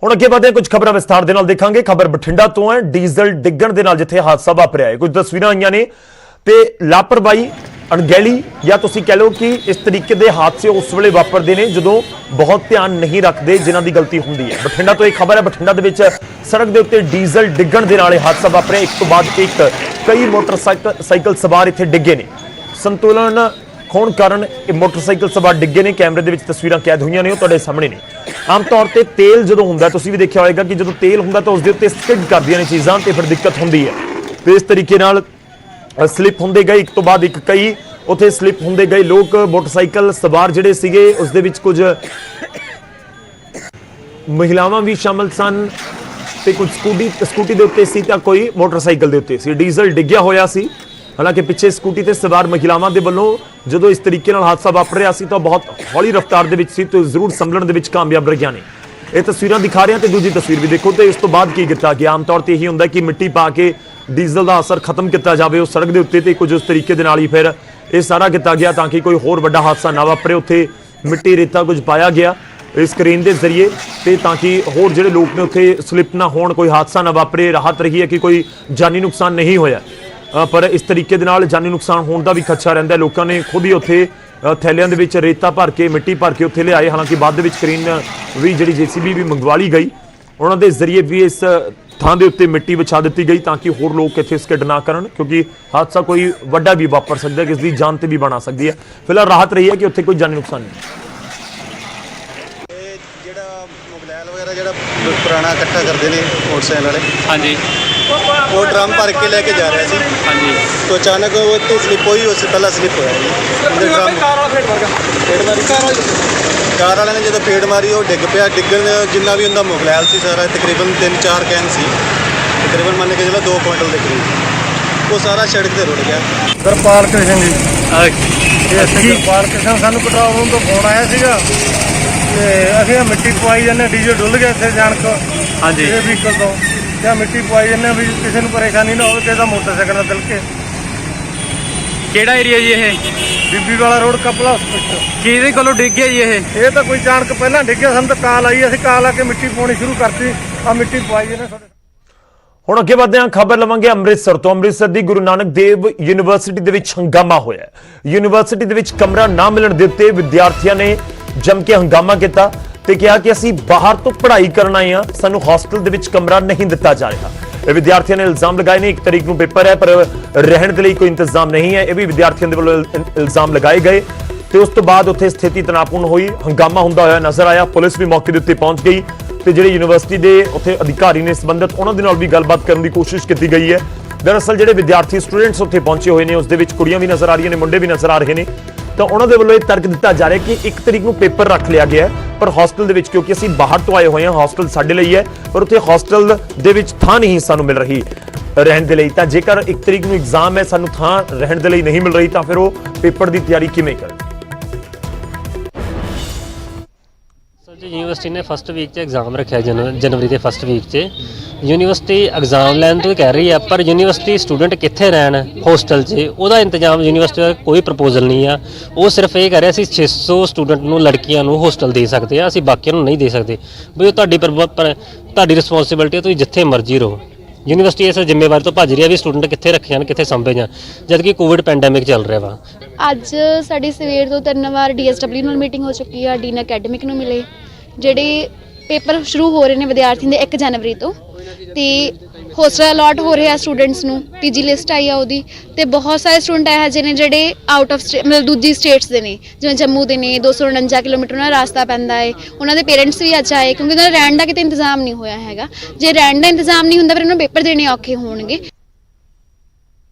ਹੁਣ ਅੱਗੇ ਵਧਦੇ ਕੁਝ ਖਬਰਾਂ ਵਿਸਥਾਰ ਦੇ ਨਾਲ ਦੇਖਾਂਗੇ। ਖਬਰ ਬਠਿੰਡਾ ਤੋਂ ਹੈ। ਡੀਜ਼ਲ ਡਿੱਗਣ ਦੇ ਨਾਲ ਜਿੱਥੇ ਹਾਦਸਾ ਵਾਪਰਿਆ ਹੈ, ਕੁਝ ਤਸਵੀਰਾਂ ਆਈਆਂ ਨੇ ਤੇ ਲਾਪਰਵਾਹੀ, ਅਣਗਹਿਲੀ ਜਾਂ ਤੁਸੀਂ ਕਹਿ ਲਓ ਕਿ ਇਸ ਤਰੀਕੇ ਦੇ ਹਾਦਸੇ ਉਸ ਵੇਲੇ ਵਾਪਰਦੇ ਨੇ ਜਦੋਂ ਬਹੁਤ ਧਿਆਨ ਨਹੀਂ ਰੱਖਦੇ, ਜਿਨ੍ਹਾਂ ਦੀ ਗਲਤੀ ਹੁੰਦੀ ਹੈ। ਬਠਿੰਡਾ ਤੋਂ ਇੱਕ ਖਬਰ ਹੈ। ਬਠਿੰਡਾ ਦੇ ਵਿੱਚ ਸੜਕ ਦੇ ਉੱਤੇ ਡੀਜ਼ਲ ਡਿੱਗਣ ਦੇ ਨਾਲ ਇਹ ਹਾਦਸਾ ਵਾਪਰਿਆ। ਇੱਕ ਤੋਂ ਬਾਅਦ ਇੱਕ ਕਈ ਮੋਟਰਸਾਈਕਲ ਸਵਾਰ ਇੱਥੇ ਡਿੱਗੇ ਨੇ। ਸੰਤੁਲਨ ਖੋਣ ਕਾਰਨ ਇਹ ਮੋਟਰਸਾਈਕਲ ਸਵਾਰ ਡਿੱਗੇ ਨੇ। ਕੈਮਰੇ ਦੇ ਵਿੱਚ ਤਸਵੀਰਾਂ ਕੈਦ ਹੋਈਆਂ ਨੇ, ਉਹ ਤੁਹਾਡੇ ਸਾਹਮਣੇ ਨੇ। ਆਮ ਤੌਰ ਤੇ ਤੇਲ ਜਦੋਂ ਹੁੰਦਾ, ਤੁਸੀਂ ਵੀ ਦੇਖਿਆ ਹੋਵੇਗਾ ਕਿ ਜਦੋਂ ਤੇਲ ਹੁੰਦਾ ਤਾਂ ਉਸ ਦੇ ਉੱਤੇ ਸਕਿਡ ਕਰਦੀਆਂ ਨੇ ਚੀਜ਼ਾਂ ਤੇ ਫਿਰ ਦਿੱਕਤ ਹੁੰਦੀ ਹੈ। ਤੇ ਇਸ ਤਰੀਕੇ ਨਾਲ ਸਲਿੱਪ ਹੁੰਦੇ ਗਏ, ਇੱਕ ਤੋਂ ਬਾਅਦ ਇੱਕ ਕਈ ਉੱਥੇ ਸਲਿੱਪ ਹੁੰਦੇ ਗਏ ਲੋਕ। ਮੋਟਰਸਾਈਕਲ ਸਵਾਰ ਜਿਹੜੇ ਸੀਗੇ ਉਸ ਦੇ ਵਿੱਚ ਕੁਝ ਮਹਿਲਾਵਾਂ ਵੀ ਸ਼ਾਮਲ ਸਨ ਤੇ ਕੁਝ ਸਕੂਟੀ ਦੇ ਉੱਤੇ ਸੀ ਤਾਂ ਕੋਈ ਮੋਟਰਸਾਈਕਲ ਦੇ ਉੱਤੇ ਸੀ। ਡੀਜ਼ਲ ਡਿੱਗਿਆ ਹੋਇਆ ਸੀ। ਹਾਲਾਂਕਿ ਪਿੱਛੇ ਸਕੂਟੀ ਤੇ ਸਵਾਰ ਮਹਿਲਾਵਾਂ ਦੇ ਵੱਲੋਂ ਜਦੋਂ ਇਸ ਤਰੀਕੇ ਨਾਲ ਹਾਦਸਾ ਵਾਪਰਿਆ ਸੀ ਤਾਂ ਬਹੁਤ ਹੌਲੀ ਰਫ਼ਤਾਰ ਦੇ ਵਿੱਚ ਸੀ ਤੇ ਜ਼ਰੂਰ ਸੰਭਲਣ ਦੇ ਵਿੱਚ ਕਾਮਯਾਬ ਰਹੀਆਂ ਨੇ। ਇਹ ਤਸਵੀਰਾਂ ਦਿਖਾ ਰਹੇ ਹਾਂ ਤੇ ਦੂਜੀ ਤਸਵੀਰ ਵੀ ਦੇਖੋ। ਤੇ ਇਸ ਤੋਂ ਬਾਅਦ ਕੀ ਕੀਤਾ ਕਿ ਆਮ ਤੌਰ ਤੇ ਇਹੀ ਹੁੰਦਾ ਕਿ ਮਿੱਟੀ ਪਾ ਕੇ ਡੀਜ਼ਲ ਦਾ ਅਸਰ ਖਤਮ ਕੀਤਾ ਜਾਵੇ ਉਸ ਸੜਕ ਦੇ ਉੱਤੇ, ਤੇ ਕੁਝ ਉਸ ਤਰੀਕੇ ਦੇ ਨਾਲ ਹੀ ਫਿਰ ਇਹ ਸਾਰਾ ਕੀਤਾ ਗਿਆ ਤਾਂ ਕਿ ਕੋਈ ਹੋਰ ਵੱਡਾ ਹਾਦਸਾ ਨਾ ਵਾਪਰੇ। ਉੱਥੇ ਮਿੱਟੀ ਰੇਤਾ ਕੁਝ ਪਾਇਆ ਗਿਆ ਇਸ ਕ੍ਰੇਨ ਦੇ ਜ਼ਰੀਏ ਤੇ ਤਾਂ ਕਿ ਹੋਰ ਜਿਹੜੇ ਲੋਕ ਨੇ ਉੱਥੇ ਸਲਿੱਪ ਨਾ ਹੋਣ, ਕੋਈ ਹਾਦਸਾ ਨਾ ਵਾਪਰੇ। ਰਾਹਤ ਰਹੀ ਹੈ ਕਿ ਕੋਈ ਜਾਨੀ ਨੁਕਸਾਨ ਨਹੀਂ ਹੋਇਆ, ਪਰ ਇਸ ਤਰੀਕੇ ਦੇ ਨਾਲ ਜਾਨੀ ਨੁਕਸਾਨ ਹੋਣ ਦਾ ਵੀ ਖਦਸ਼ਾ ਰਹਿੰਦਾ। ਲੋਕਾਂ ਨੇ ਖੁਦ ਹੀ ਉੱਥੇ ਥੈਲਿਆਂ ਦੇ ਵਿੱਚ ਰੇਤਾ ਭਰ ਕੇ, ਮਿੱਟੀ ਭਰ ਕੇ ਉੱਥੇ ਲਿਆਏ। ਹਾਲਾਂਕਿ ਬਾਅਦ ਦੇ ਵਿੱਚ ਕ੍ਰੇਨ ਵੀ ਜਿਹੜੀ JCB ਵੀ ਮੰਗਵਾ ਲਈ ਗਈ, ਉਹਨਾਂ ਦੇ ਜ਼ਰੀਏ ਵੀ ਇਸ ਥਾਂ ਦੇ ਉੱਤੇ ਮਿੱਟੀ ਵਿਛਾ ਦਿੱਤੀ ਗਈ ਤਾਂ ਕਿ ਹੋਰ ਲੋਕ ਇੱਥੇ ਸਕਿਡ ਨਾ ਕਰਨ, ਕਿਉਂਕਿ ਹਾਦਸਾ ਕੋਈ ਵੱਡਾ ਵੀ ਵਾਪਰ ਸਕਦਾ ਹੈ, ਕਿਸ ਦੀ ਜਾਨ ਤੇ ਵੀ ਬਣਾ ਸਕਦੀ ਹੈ। ਫਿਲਹਾਲ ਰਾਹਤ ਰਹੀ ਹੈ ਕਿ ਉੱਥੇ ਕੋਈ ਜਾਨੀ ਨੁਕਸਾਨ ਨਹੀਂ। ਇਹ ਜਿਹੜਾ ਮੋਬਾਈਲ ਵਗੈਰਾ ਜਿਹੜਾ ਪੁਰਾਣਾ ਇਕੱਠਾ ਕਰਦੇ ਨੇ ਮੋਟਰਸਾਈਕਲ ਵਾਲੇ, ਹਾਂਜੀ ਉਹ ਡਰਮ ਭਰ ਕੇ ਲੈ ਕੇ ਜਾ ਰਿਹਾ ਸੀ। ਹਾਂਜੀ तो अचानक वो तो स्लिप हुई, उससे पहला स्लिप होया जी। कार वाले ने जो फेड़ मारी वो डिग पिया। डिगन जिन्ना भी उनका मोबाइल से सारा तकरीबन 3-4 कैन सी, तकरीबन मान के चलो 2 कुंटल के करीब, वो सारा सड़क से रुड़ गया। ਕਿਰਪਾਲ ਕ੍ਰਿਸ਼ਨ ਜੀ, ਕਿਰਪਾਲ ਕ੍ਰਿਸ਼ਨ, ਸਾਨੂੰ ਕੰਟਰੋਲ ਰੂਮ ਤੋਂ ਫੋਨ ਆਇਆ ਸੀਗਾ ਤੇ ਅਸੀਂ ਆ ਮਿੱਟੀ ਪਵਾਈ ਜਾਂਦੇ, ਡੀਜ਼ਲ ਡੁੱਲ ਗਿਆ ਇੱਥੇ ਜਾਣਕ ਹਾਂਜੀ ਇਹ ਵਹੀਕਲ ਤੋਂ, ਜਾਂ ਮਿੱਟੀ ਪਵਾਈ ਜਾਂਦੇ ਵੀ ਕਿਸੇ ਨੂੰ ਪਰੇਸ਼ਾਨੀ ਨਾ ਹੋਵੇ, ਕਿਸੇ ਦਾ ਮੋਟਰਸਾਈਕਲ ਨਾਲ ਤਿਲਕੇ। ਕਿਹੜਾ ਏਰੀਆ ਜੀ ਇਹ? ਬੀਬੀ ਵਾਲਾ ਰੋਡ ਕਪਲਾ ਹਸਪਤਾਲ। ਕਿਹਦੇ ਕੋਲੋਂ ਡਿੱਗ ਗਿਆ ਜੀ ਇਹ? ਇਹ ਤਾਂ ਕੋਈ ਜਾਣਕ ਪਹਿਲਾਂ ਡਿੱਗਿਆ, ਸਾਨੂੰ ਤਾਂ ਕਾਲ ਆਈ, ਅਸੀਂ ਕਾਲ ਆ ਕੇ ਮਿੱਟੀ ਪਾਉਣੀ ਸ਼ੁਰੂ ਕਰਤੀ। ਆ ਮਿੱਟੀ ਪਵਾਈ ਜਾਂਦੇ ਸਾਡੇ। ਹੁਣ ਅੱਗੇ ਵਧਦੇ ਹਾਂ, ਖਬਰ ਲਵਾਂਗੇ ਅੰਮ੍ਰਿਤਸਰ ਤੋਂ। ਅੰਮ੍ਰਿਤਸਰ ਦੀ ਗੁਰੂ ਨਾਨਕ ਦੇਵ ਯੂਨੀਵਰਸਿਟੀ ਦੇ ਵਿੱਚ ਹੰਗਾਮਾ ਹੋਇਆ। ਯੂਨੀਵਰਸਿਟੀ ਦੇ ਵਿੱਚ ਕਮਰਾ ਨਾ ਮਿਲਣ ਦੇ ਉੱਤੇ ਵਿਦਿਆਰਥੀਆਂ ਨੇ ਜੰਮ ਕੇ ਹੰਗਾਮਾ ਕੀਤਾ ਤੇ ਕਿਹਾ ਕਿ ਅਸੀਂ ਬਾਹਰ ਤੋਂ ਪੜ੍ਹਾਈ ਕਰਨ ਆਏ ਹਾਂ, ਸਾਨੂੰ ਹੋਸਟਲ ਦੇ ਵਿੱਚ ਕਮਰਾ ਨਹੀਂ ਦਿੱਤਾ ਜਾ ਰਿਹਾ। ਇਹ ਵਿਦਿਆਰਥੀਆਂ ਨੇ ਇਲਜ਼ਾਮ ਲਗਾਏ ਨੇ। 1 ਤਰੀਕ ਨੂੰ ਪੇਪਰ ਹੈ ਪਰ ਰਹਿਣ ਦੇ ਲਈ ਕੋਈ ਇੰਤਜ਼ਾਮ ਨਹੀਂ ਹੈ, ਇਹ ਵੀ ਵਿਦਿਆਰਥੀਆਂ ਦੇ ਵੱਲੋਂ ਇਲਜ਼ਾਮ ਲਗਾਏ ਗਏ। ਤੇ ਉਸ ਤੋਂ ਬਾਅਦ ਉੱਥੇ ਸਥਿਤੀ ਤਣਾਅਪੂਰਨ ਹੋਈ, ਹੰਗਾਮਾ ਹੁੰਦਾ ਹੋਇਆ ਨਜ਼ਰ ਆਇਆ। ਪੁਲਿਸ ਵੀ ਮੌਕੇ ਦੇ ਉੱਤੇ ਪਹੁੰਚ ਗਈ ਤੇ ਜਿਹੜੇ ਯੂਨੀਵਰਸਿਟੀ ਦੇ ਉੱਥੇ ਅਧਿਕਾਰੀ ਨੇ ਸੰਬੰਧਿਤ, ਉਹਨਾਂ ਦੇ ਨਾਲ ਵੀ ਗੱਲਬਾਤ ਕਰਨ ਦੀ ਕੋਸ਼ਿਸ਼ ਕੀਤੀ ਗਈ ਹੈ। ਦਰਅਸਲ ਜਿਹੜੇ ਵਿਦਿਆਰਥੀ ਸਟੂਡੈਂਟਸ ਉੱਥੇ ਪਹੁੰਚੇ ਹੋਏ ਨੇ ਉਸ ਦੇ ਵਿੱਚ ਕੁੜੀਆਂ ਵੀ ਨਜ਼ਰ ਆ ਰਹੀਆਂ ਨੇ, ਮੁੰਡੇ ਵੀ ਨਜ਼ਰ ਆ ਰਹੇ ਨੇ। ਤਾਂ ਉਹਨਾਂ ਦੇ ਵੱਲੋਂ ਇਹ ਤਰਕ ਦਿੱਤਾ ਜਾ ਰਿਹਾ ਕਿ 1 ਤਰੀਕ ਨੂੰ ਪੇਪਰ ਰੱਖ ਲਿਆ ਗਿਆ ਪਰ ਹੋਸਟਲ ਦੇ ਵਿੱਚ, ਕਿਉਂਕਿ ਅਸੀਂ ਬਾਹਰ ਤੋਂ ਆਏ ਹੋਏ ਹਾਂ, ਹੋਸਟਲ ਸਾਡੇ ਲਈ ਹੈ ਪਰ ਉੱਥੇ ਹੋਸਟਲ ਦੇ ਵਿੱਚ ਥਾਂ ਨਹੀਂ ਸਾਨੂੰ ਮਿਲ ਰਹੀ ਰਹਿਣ ਦੇ ਲਈ। ਤਾਂ ਜੇਕਰ 1 ਤਰੀਕ ਨੂੰ ਐਗਜ਼ਾਮ ਹੈ, ਸਾਨੂੰ ਥਾਂ ਰਹਿਣ ਦੇ ਲਈ ਨਹੀਂ ਮਿਲ ਰਹੀ ਤਾਂ ਫਿਰ ਉਹ ਪੇਪਰ ਦੀ ਤਿਆਰੀ ਕਿਵੇਂ ਕਰਨ? यूनिवर्सिटी ने फस्ट वीक एग्जाम रखा जनवरी के फस्ट वीक यूनिवर्सिटी एग्जाम लैन तो कह रही है पर यूनिवर्सिटी स्टूडेंट कित्थे रहन होस्टल च, ਉਹਦਾ इंतजाम यूनिवर्सिटी का कोई प्रपोजल नहीं है। वो सिर्फ ये कह रहे ਅਸੀਂ 600 स्टूडेंट ਨੂੰ ਲੜਕੀਆਂ ਨੂੰ ਹੋਸਟਲ ਦੇ ਸਕਦੇ ਆ, ਅਸੀਂ ਬਾਕੀਆਂ ਨੂੰ ਨਹੀਂ ਦੇ ਸਕਦੇ। ਵੀ ਉਹ ਤੁਹਾਡੀ ਰਿਸਪੌਂਸਿਬਿਲਟੀ ਹੈ, ਤੁਸੀਂ ਜਿੱਥੇ ਮਰਜ਼ੀ ਰਹੋ। ਯੂਨੀਵਰਸਿਟੀ ਇਸ ਜ਼ਿੰਮੇਵਾਰੀ ਤੋਂ ਭੱਜ ਰਹੀ ਹੈ ਵੀ ਸਟੂਡੈਂਟ ਕਿੱਥੇ ਰੱਖੇ ਜਾਣ, ਕਿੱਥੇ ਸੰਭੇ ਜਾਣ, ਜਦ ਕਿ ਕੋਵਿਡ ਪੈਂਡੈਮਿਕ ਚੱਲ ਰਿਹਾ ਵਾ। ਅੱਜ ਸਾਡੀ ਸਵੇਰ ਤੋਂ 3 ਵਾਰ DSW ਨਾਲ ਮੀਟਿੰਗ ਹੋ ਚੁੱਕੀ ਆ, ਡੀਨ ਅਕੈਡਮਿਕ ਨੂੰ ਮਿਲੇ। ਜਿਹੜੇ ਪੇਪਰ ਸ਼ੁਰੂ ਹੋ ਰਹੇ ਨੇ ਵਿਦਿਆਰਥੀਆਂ ਦੇ 1 ਜਨਵਰੀ ਤੋਂ, ਤੇ ਹੋਸਟਲ ਅਲਾਟ ਹੋ ਰਿਹਾ ਸਟੂਡੈਂਟਸ ਨੂੰ। ਤੀਜੀ ਲਿਸਟ ਆਈ ਆ ਉਹਦੀ, ਤੇ ਬਹੁਤ ਸਾਰੇ ਸਟੂਡੈਂਟ ਇਹੋ ਜਿਹੇ ਨੇ ਜਿਹੜੇ ਆਊਟ ਆਫ ਮਤਲਬ ਦੂਜੀ ਸਟੇਟਸ ਦੇ ਨੇ, ਜਿਵੇਂ ਜੰਮੂ ਦੇ ਨੇ। 249 ਕਿਲੋਮੀਟਰ ਉਹਨਾਂ ਦਾ ਰਸਤਾ ਪੈਂਦਾ ਹੈ। ਉਹਨਾਂ ਦੇ ਪੇਰੈਂਟਸ ਵੀ ਅੱਜ ਆਏ ਕਿਉਂਕਿ ਉਹਨਾਂ ਦਾ ਰਹਿਣ ਦਾ ਕਿਤੇ ਇੰਤਜ਼ਾਮ ਨਹੀਂ ਹੋਇਆ ਹੈਗਾ। ਜੇ ਰਹਿਣ ਦਾ ਇੰਤਜ਼ਾਮ ਨਹੀਂ ਹੁੰਦਾ ਫਿਰ ਉਹਨਾਂ ਨੂੰ ਪੇਪਰ ਦੇਣੇ ਔਖੇ ਹੋਣਗੇ।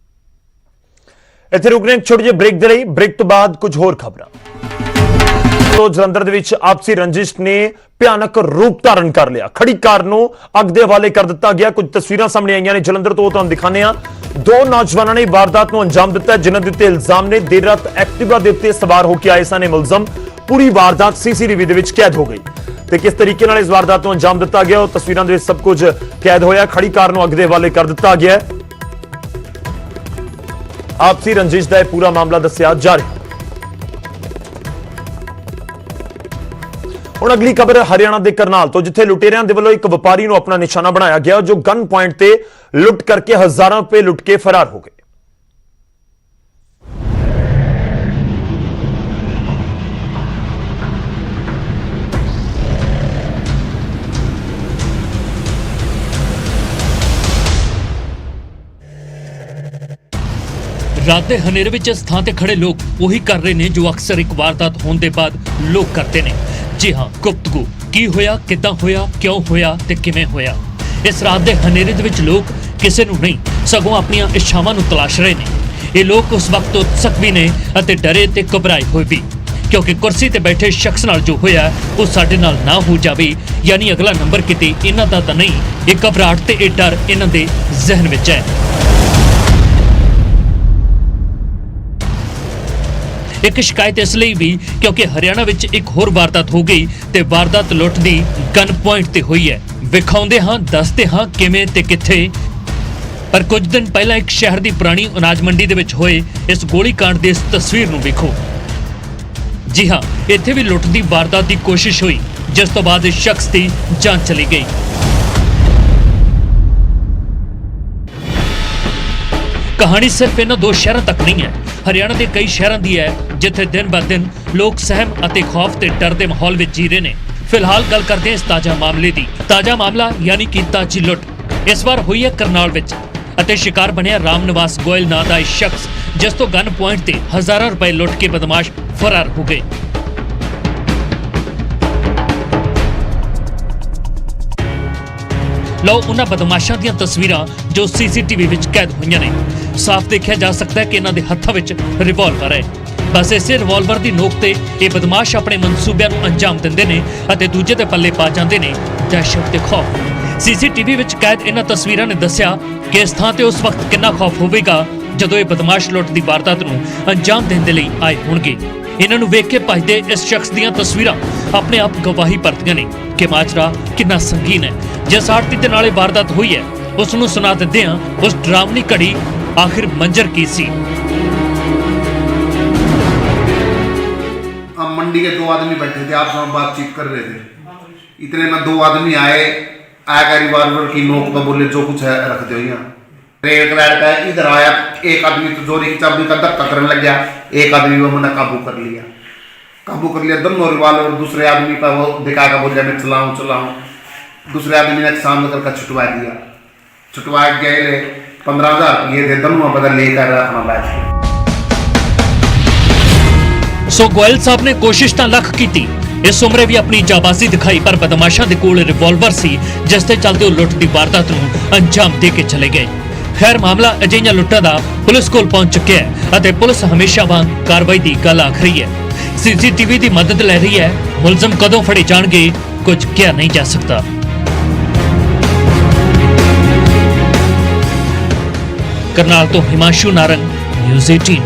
ਇੱਥੇ ਰੁਕਨੇ ਇੱਕ ਛੋਟੀ ਜਿਹੀ ਬ੍ਰੇਕ ਦੇ ਲਈ। ਬ੍ਰੇਕ ਤੋਂ ਬਾਅਦ ਕੁਝ ਹੋਰ ਖਬਰਾਂ। ਜਲੰਧਰ ਦੇ ਵਿੱਚ ਆਪਸੀ ਰੰਜਿਸ਼ ਨੇ ਭਿਆਨਕ ਰੂਪ ਧਾਰਨ ਕਰ ਲਿਆ। ਖੜੀ ਕਾਰ ਨੂੰ ਅੱਗ ਦੇ ਹਵਾਲੇ ਕਰ ਦਿੱਤਾ ਗਿਆ। ਕੁਝ ਤਸਵੀਰਾਂ ਸਾਹਮਣੇ ਆਈਆਂ ਨੇ ਜਲੰਧਰ ਤੋਂ, ਤੁਹਾਨੂੰ ਦਿਖਾਣੇ ਆ। 2 ਨੌਜਵਾਨਾਂ ਨੇ ਵਾਰਦਾਤ ਨੂੰ ਅੰਜਾਮ ਦਿੱਤਾ ਜਿਨ੍ਹਾਂ ਦੇ ਉੱਤੇ ਇਲਜ਼ਾਮ ਨੇ ਦੇਰ ਰਾਤ ਐਕਟਿਵਾ ਦੇ ਉੱਤੇ ਸਵਾਰ ਹੋ ਕੇ ਆਏ ਸਨ ਇਹ ਮੁਲਜ਼ਮ। ਪੂਰੀ ਵਾਰਦਾਤ CCTV ਦੇ ਵਿੱਚ ਕੈਦ ਹੋ ਗਈ ਤੇ ਕਿਸ ਤਰੀਕੇ ਨਾਲ ਇਸ ਵਾਰਦਾਤ ਨੂੰ ਅੰਜਾਮ ਦਿੱਤਾ ਗਿਆ ਉਹ ਤਸਵੀਰਾਂ ਦੇ ਵਿੱਚ ਸਭ ਕੁਝ ਕੈਦ ਹੋਇਆ। ਖੜੀ ਕਾਰ ਨੂੰ ਅੱਗ ਦੇ ਹਵਾਲੇ ਕਰ ਦਿੱਤਾ ਗਿਆ। ਆਪਸੀ ਰੰਜਿਸ਼ ਦਾ ਇਹ ਪੂਰਾ ਮਾਮਲਾ ਦੱਸਿਆ ਜਾ ਰਿਹਾ। ਹੁਣ ਅਗਲੀ ਖਬਰ ਹਰਿਆਣਾ ਦੇ ਕਰਨਾਲ ਤੋਂ, ਜਿੱਥੇ ਲੁਟੇਰਿਆਂ ਦੇ ਵੱਲੋਂ ਇੱਕ ਵਪਾਰੀ ਨੂੰ ਆਪਣਾ ਨਿਸ਼ਾਨਾ ਬਣਾਇਆ ਗਿਆ, ਜੋ ਗਨ ਪੁਆਇੰਟ ਤੇ ਲੁੱਟ ਕਰਕੇ ਹਜ਼ਾਰਾਂ ਰੁਪਏ ਲੁੱਟ ਕੇ ਫਰਾਰ ਹੋ ਗਏ। ਰਾਤ ਦੇ ਹਨੇਰੇ ਵਿੱਚ ਇਸ ਥਾਂ ਤੇ ਖੜੇ ਲੋਕ ਉਹੀ ਕਰ ਰਹੇ ਨੇ ਜੋ ਅਕਸਰ ਇੱਕ ਵਾਰਦਾਤ ਹੋਣ ਦੇ ਬਾਅਦ ਲੋਕ ਕਰਦੇ ਨੇ। ਜੀ ਹਾਂ, ਗੁਪਤਗੂ ਕੀ ਹੋਇਆ, ਕਿੱਦਾਂ ਹੋਇਆ, ਕਿਉਂ ਹੋਇਆ ਤੇ ਕਿਵੇਂ ਹੋਇਆ। ਇਸ ਰਾਤ ਦੇ ਹਨੇਰੇ ਦੇ ਵਿੱਚ ਲੋਕ ਕਿਸੇ ਨੂੰ ਨਹੀਂ ਸਗੋਂ ਆਪਣੀਆਂ ਇੱਛਾਵਾਂ ਨੂੰ ਤਲਾਸ਼ ਰਹੇ ਨੇ। ਇਹ ਲੋਕ ਉਸ ਵਕਤ ਉਤਸਕ ਵੀ ਨੇ ਅਤੇ ਡਰੇ ਤੇ ਘਬਰਾਏ ਹੋਏ ਵੀ, ਕਿਉਂਕਿ ਕੁਰਸੀ ਤੇ ਬੈਠੇ ਸ਼ਖਸ ਨਾਲ ਜੋ ਹੋਇਆ ਉਹ ਸਾਡੇ ਨਾਲ ਨਾ ਹੋ ਜਾਵੇ, ਯਾਨੀ ਅਗਲਾ ਨੰਬਰ ਕਿਤੇ ਇਹਨਾਂ ਦਾ ਤਾਂ ਨਹੀਂ। ਇਹ ਘਬਰਾਹਟ ਤੇ ਇਹ ਡਰ ਇਹਨਾਂ ਦੇ ਜ਼ਿਹਨ ਵਿੱਚ ਹੈ। ਇੱਕ ਸ਼ਿਕਾਇਤ ਇਸ ਲਈ ਵੀ ਕਿਉਂਕਿ ਹਰਿਆਣਾ ਵਿੱਚ ਇੱਕ ਹੋਰ ਵਾਰਦਾਤ ਹੋ ਗਈ ਤੇ ਵਾਰਦਾਤ ਲੁੱਟ ਦੀ ਗਨ ਪੁਆਇੰਟ ਤੇ ਹੋਈ ਹੈ। ਵਿਖਾਉਂਦੇ ਹਾਂ, ਦੱਸਦੇ ਹਾਂ ਕਿਵੇਂ ਤੇ ਕਿੱਥੇ। ਪਰ ਕੁਝ ਦਿਨ ਪਹਿਲਾਂ ਇੱਕ ਸ਼ਹਿਰ ਦੀ ਪੁਰਾਣੀ ਅਨਾਜ ਮੰਡੀ ਦੇ ਵਿੱਚ ਹੋਏ ਇਸ ਗੋਲੀकांड ਦੀ ਇਸ ਤਸਵੀਰ ਨੂੰ ਵੇਖੋ। ਜੀ ਹਾਂ, ਇੱਥੇ ਵੀ ਲੁੱਟ ਦੀ ਵਾਰਦਾਤ ਦੀ ਕੋਸ਼ਿਸ਼ ਹੋਈ, ਜਿਸ ਤੋਂ ਬਾਅਦ ਇਸ ਸ਼ਖਸ ਦੀ ਜਾਨ ਚਲੀ ਗਈ। ਕਹਾਣੀ ਸਿਰਫ ਇਹਨਾਂ ਦੋ ਸ਼ਹਿਰਾਂ ਤੱਕ ਨਹੀਂ ਹੈ, ਹਰਿਆਣਾ ਦੇ ਕਈ ਸ਼ਹਿਰਾਂ ਦੀ ਹੈ, ਜਿੱਥੇ ਦਿਨ ਬ ਦਿਨ ਲੋਕ ਸਹਿਮ ਅਤੇ ਖੌਫ ਤੇ ਡਰ ਦੇ ਮਾਹੌਲ ਵਿੱਚ ਜੀ ਰਹੇ ਨੇ। ਫਿਲਹਾਲ ਗੱਲ ਕਰਦੇ ਹਾਂ ਇਸ ਤਾਜ਼ਾ ਮਾਮਲੇ ਦੀ। ਤਾਜ਼ਾ ਮਾਮਲਾ ਯਾਨੀ ਕਿ ਤਾਜੀ ਲੁੱਟ ਇਸ ਵਾਰ ਹੋਈ ਹੈ ਕਰਨਾਲ ਵਿੱਚ ਅਤੇ ਸ਼ਿਕਾਰ ਬਣਿਆ ਰਾਮ ਨਿਵਾਸ ਗੋਇਲ ਨਾਂ ਦਾ ਇਸ ਸ਼ਖਸ, ਜਿਸ ਤੋਂ ਗਨ ਪੁਆਇੰਟ ਤੇ ਹਜ਼ਾਰਾਂ ਰੁਪਏ ਲੁੱਟ ਕੇ ਬਦਮਾਸ਼ ਫਰਾਰ ਹੋ ਗਏ। ਲਓ ਉਹਨਾਂ ਬਦਮਾਸ਼ਾਂ ਦੀਆਂ ਤਸਵੀਰਾਂ ਜੋ ਸੀਸੀਟੀਵੀ ਵਿੱਚ ਕੈਦ ਹੋਈਆਂ ਨੇ। ਸਾਫ਼ ਦੇਖਿਆ ਜਾ ਸਕਦਾ ਹੈ ਕਿ ਇਹਨਾਂ ਦੇ ਹੱਥਾਂ ਵਿੱਚ ਰਿਵਾਲਵਰ ਹੈ। ਬਸ ਇਸੇ ਰਿਵਾਲਵਰ ਦੀ ਨੋਕ ਤੇ ਇਹ ਬਦਮਾਸ਼ ਆਪਣੇ ਮਨਸੂਬਿਆਂ ਨੂੰ ਅੰਜਾਮ ਦਿੰਦੇ ਨੇ ਅਤੇ ਦੂਜੇ ਦੇ ਪੱਲੇ ਪਾ ਜਾਂਦੇ ਨੇ ਦਹਿਸ਼ਤ ਤੇ ਖੌਫ। ਸੀਸੀਟੀਵੀ ਵਿੱਚ ਕੈਦ ਇਹਨਾਂ ਤਸਵੀਰਾਂ ਨੇ ਦੱਸਿਆ ਕਿ ਇਸ ਥਾਂ ਤੇ ਉਸ ਵਕਤ ਕਿੰਨਾ ਖੌਫ ਹੋਵੇਗਾ ਜਦੋਂ ਇਹ ਬਦਮਾਸ਼ ਲੁੱਟ ਦੀ ਵਾਰਦਾਤ ਨੂੰ ਅੰਜਾਮ ਦੇਣ ਦੇ ਲਈ ਆਏ ਹੋਣਗੇ। ਇਹਨਾਂ ਨੂੰ ਵੇਖ ਕੇ ਭੱਜਦੇ ਇਸ ਸ਼ਖਸ ਦੀਆਂ ਤਸਵੀਰਾਂ ਆਪਣੇ ਆਪ ਗਵਾਹੀ ਭਰਦੀਆਂ ਨੇ ਕਿ ਮਾਜਰਾ ਕਿੰਨਾ ਸੰਗੀਨ ਹੈ। ਜਿਸ ਆੜਤੀ ਦੇ ਨਾਲ ਇਹ ਵਾਰਦਾਤ ਹੋਈ ਹੈ ਉਸ ਨੂੰ ਸੁਣਾ ਦਿੰਦੇ ਹਾਂ ਉਸ ਡਰਾਵਨੀ ਘੜੀ आखिर मंजर की सी। हम मंडी के दो आदमी बैठे थे, आपस में बातचीत कर रहे थे। इतने में दो आदमी आया रिवाल्वर की नोक पर बोले जो कुछ है रख दो यहाँ। रेड कलर का इधर आया, एक आदमी तो जोरी की चाबी का धक्का करने लग गया, एक आदमी वो मैंने काबू कर लिया। दोनों रिवाल्वर दूसरे आदमी पर वो दिखाएगा, बोल मैं चलाऊं। दूसरे आदमी ने सामने करके छुटवा दिया। छुटवा गए 15,000 रुपये दे दोनों बदल लेकर अपना बैठ। सो गोयल साहब ने कोशिश ਤਾਂ ਲੱਖ ਕੀਤੀ, ਇਸ ਉਮਰੇ ਵੀ ਆਪਣੀ ਜਾਬਾਜ਼ੀ ਦਿਖਾਈ, ਪਰ ਬਦਮਾਸ਼ਾਂ ਦੇ ਕੋਲ ਰਿਵਾਲਵਰ ਸੀ ਜਿਸ ਤੇ ਚੱਲਦੇ ਉਹ ਲੁੱਟ ਦੀ ਵਾਰਦਾਤ ਨੂੰ ਅੰਜਾਮ ਦੇ ਕੇ ਚਲੇ ਗਏ। ਖੈਰ ਮਾਮਲਾ ਅਜਿਹੀਆਂ ਲੁੱਟਾਂ ਦਾ ਪੁਲਿਸ ਕੋਲ ਪਹੁੰਚ ਚੁੱਕਿਆ ਹੈ ਅਤੇ ਪੁਲਿਸ ਹਮੇਸ਼ਾ ਵਾਂਗ ਕਾਰਵਾਈ ਦੀ ਗੱਲ ਆਖ ਰਹੀ ਹੈ। ਸੀਸੀਟੀਵੀ ਦੀ ਮਦਦ ਲੈ ਰਹੀ ਹੈ। ਮੁਲਜ਼ਮ ਕਦੋਂ ਫੜੇ ਜਾਣਗੇ ਕੁਝ ਕਿਹਾ ਨਹੀਂ ਜਾ ਸਕਦਾ। करनाल तो हिमांशु नारंग, न्यूज़ 18।